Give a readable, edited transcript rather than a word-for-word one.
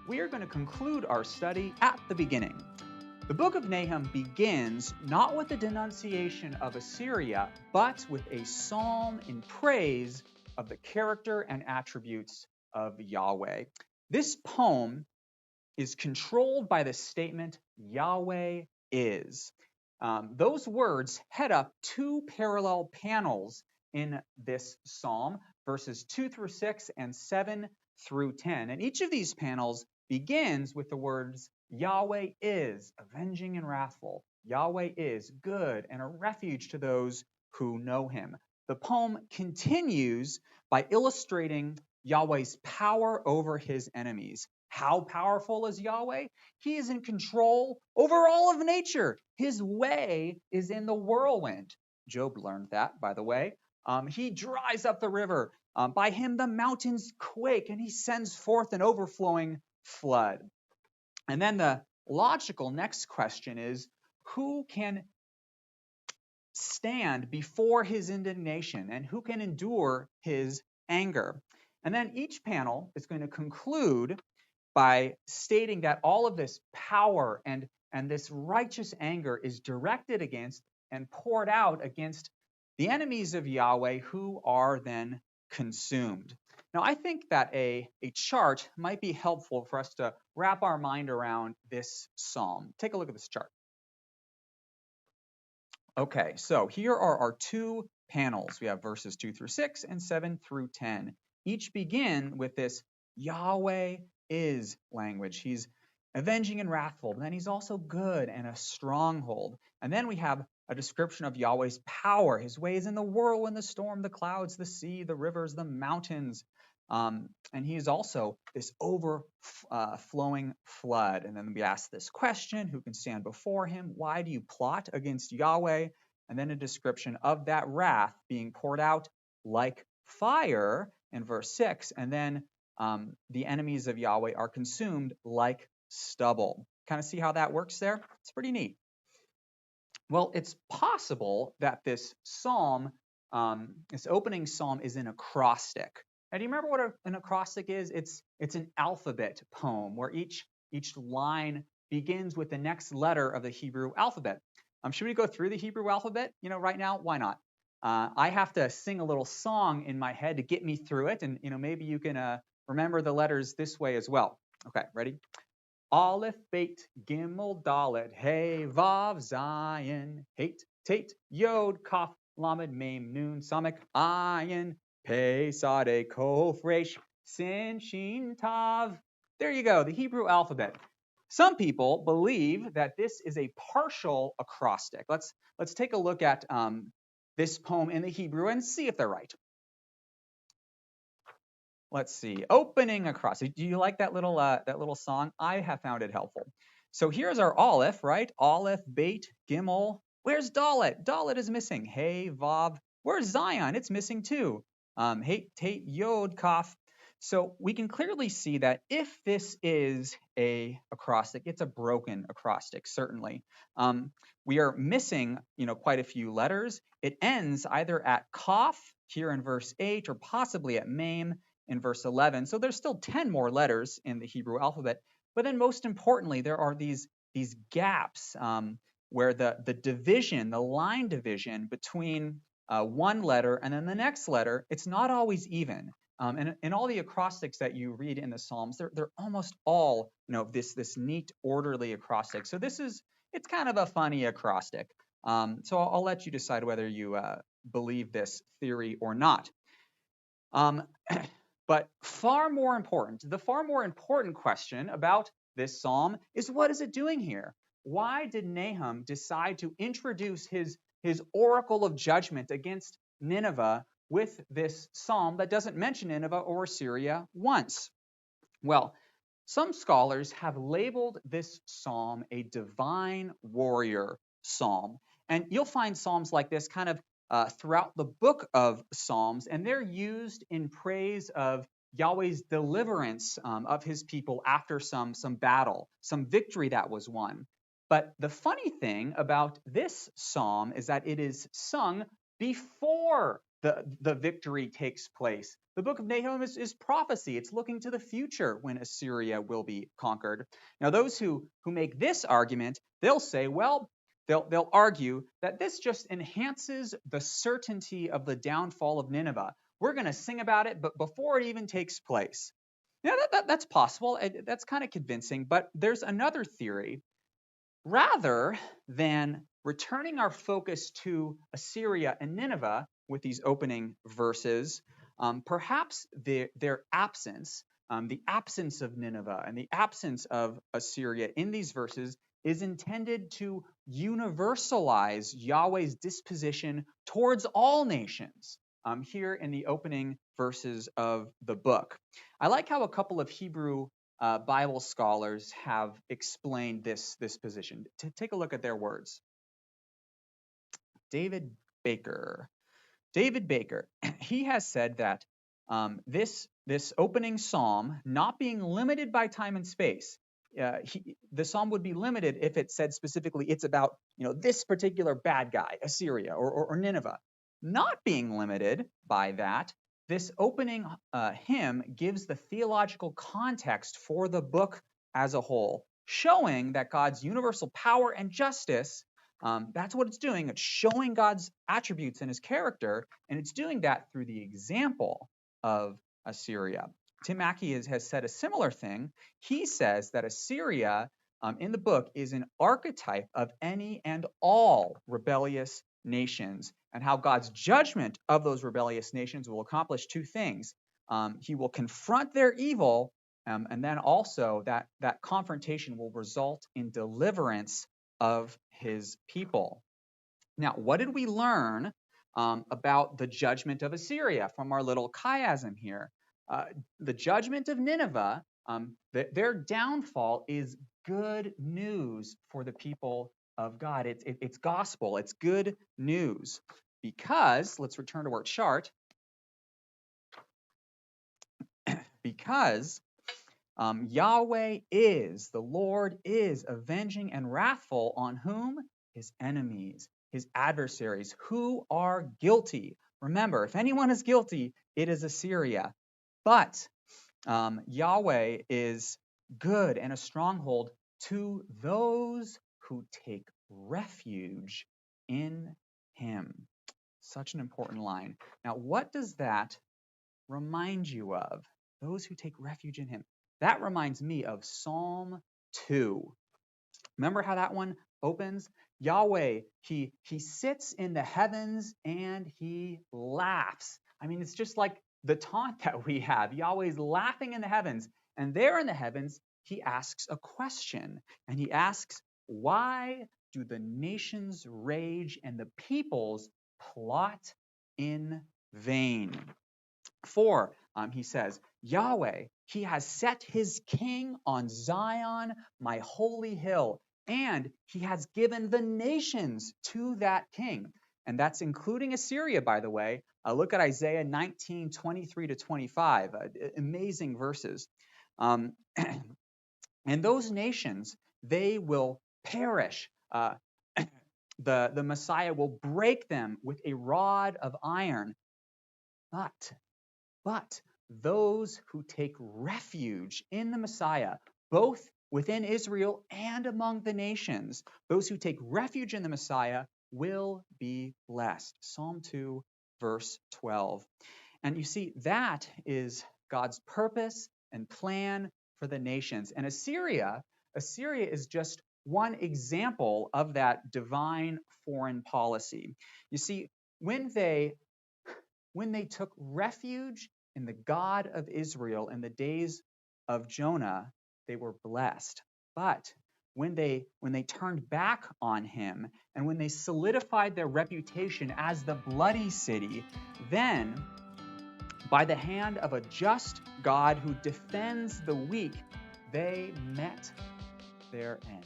we are going to conclude our study at the beginning. The book of Nahum begins not with a denunciation of Assyria, but with a psalm in praise of the character and attributes of Yahweh. This poem is controlled by the statement, Yahweh is. Those words head up two parallel panels in this psalm, verses 2 through 6 and 7 through 10. And each of these panels begins with the words, Yahweh is avenging and wrathful. Yahweh is good and a refuge to those who know him. The poem continues by illustrating Yahweh's power over his enemies. How powerful is Yahweh? He is in control over all of nature. His way is in the whirlwind. Job learned that, by the way. He dries up the river. By him, the mountains quake, and he sends forth an overflowing flood. And then the logical next question is, who can stand before his indignation, and who can endure his anger? And then each panel is going to conclude by stating that all of this power and this righteous anger is directed against and poured out against the enemies of Yahweh, who are then consumed. Now, I think that a chart might be helpful for us to wrap our mind around this psalm. Take a look at this chart. Okay, so here are our two panels. We have verses 2 through 6 and 7 through 10. Each begin with this Yahweh is language. He's avenging and wrathful, but then he's also good and a stronghold. And then we have a description of Yahweh's power, his ways in the whirlwind, the storm, the clouds, the sea, the rivers, the mountains. And he is also this overflowing flood. And then we ask this question, who can stand before him? Why do you plot against Yahweh? And then a description of that wrath being poured out like fire in verse 6. And then the enemies of Yahweh are consumed like stubble. Kind of see how that works there? It's pretty neat. Well, it's possible that this psalm, this opening psalm, is an acrostic. Now, do you remember what an acrostic is? It's an alphabet poem where each line begins with the next letter of the Hebrew alphabet. Should we go through the Hebrew alphabet? Right now, why not? I have to sing a little song in my head to get me through it, and maybe you can remember the letters this way as well. Okay, ready? Aleph, Beit, Gimel, Dalet, Hey, Vav, Zayin, Hate, Tate, Yod, Kaf, Lamed, Mem, Nun, Samek, Ayin, Pei, Sade, Kof, Resh, Sin, Shin, Tav. There you go, the Hebrew alphabet. Some people believe that this is a partial acrostic. Let's take a look at this poem in the Hebrew and see if they're right. Let's see, opening acrostic. Do you like that little song? I have found it helpful. So here's our Aleph, right? Aleph, Beit, Gimel. Where's Dalet? Dalet is missing. Hey, Vav. Where's Zion? It's missing too. Hey, Tate, Yod, Kaf. So we can clearly see that if this is a acrostic, it's a broken acrostic, certainly. We are missing, quite a few letters. It ends either at Kaf here in verse 8 or possibly at Mem in verse 11. So there's still 10 more letters in the Hebrew alphabet. But then most importantly, there are these gaps where the division, the line division between one letter and then the next letter, it's not always even. And in all the acrostics that you read in the Psalms, they're almost all, this neat, orderly acrostic. So it's kind of a funny acrostic. So I'll let you decide whether you believe this theory or not. But the far more important question about this psalm is, what is it doing here? Why did Nahum decide to introduce his oracle of judgment against Nineveh with this psalm that doesn't mention Nineveh or Assyria once? Well, some scholars have labeled this psalm a divine warrior psalm. And you'll find psalms like this kind of throughout the book of Psalms, and they're used in praise of Yahweh's deliverance of his people after some battle, some victory that was won. But the funny thing about this psalm is that it is sung before the victory takes place, The book of Nahum is prophecy. It's looking to the future when Assyria will be conquered. Now, those who make this argument, they'll say, well, they'll argue that this just enhances the certainty of the downfall of Nineveh. We're going to sing about it, but before it even takes place. Yeah, that's possible. That's kind of convincing. But there's another theory. Rather than returning our focus to Assyria and Nineveh with these opening verses, perhaps their absence, the absence of Nineveh and the absence of Assyria in these verses is intended to universalize Yahweh's disposition towards all nations here in the opening verses of the book. I like how a couple of Hebrew Bible scholars have explained this position. Take a look at their words. David Baker, he has said that this opening psalm, not being limited by time and space, the psalm would be limited if it said specifically it's about this particular bad guy, Assyria or Nineveh. Not being limited by that, this opening hymn gives the theological context for the book as a whole, showing that God's universal power and justice, that's what it's doing. It's showing God's attributes and his character, and it's doing that through the example of Assyria. Tim Mackey has said a similar thing. He says that Assyria in the book is an archetype of any and all rebellious nations, and how God's judgment of those rebellious nations will accomplish two things. He will confront their evil, and then also that confrontation will result in deliverance of his people. Now, what did we learn about the judgment of Assyria from our little chiasm here? The judgment of Nineveh, their downfall is good news for the people of God. It's gospel. It's good news because, let's return to our chart, because Yahweh is, the Lord is avenging and wrathful on whom? His enemies, his adversaries, who are guilty. Remember, if anyone is guilty, it is Assyria. But Yahweh is good and a stronghold to those who take refuge in him. Such an important line. Now, what does that remind you of? Those who take refuge in him. That reminds me of Psalm 2. Remember how that one opens? Yahweh, he sits in the heavens and he laughs. I mean, it's just like the taunt that we have. Yahweh's laughing in the heavens. And there in the heavens, he asks a question. And he asks, why do the nations rage and the peoples plot in vain? For, he says, Yahweh, he has set his king on Zion, my holy hill, and he has given the nations to that king. And that's including Assyria, by the way. Look at Isaiah 19, 23 to 25, amazing verses. And those nations, they will perish. The Messiah will break them with a rod of iron. But those who take refuge in the Messiah, both within Israel and among the nations, those who take refuge in the Messiah will be blessed. Psalm 2, verse 12. And you see, that is God's purpose and plan for the nations. And Assyria is just one example of that divine foreign policy. You see, when they took refuge in the God of Israel in the days of Jonah, they were blessed. But when they turned back on him and when they solidified their reputation as the bloody city, then by the hand of a just God who defends the weak, they met their end.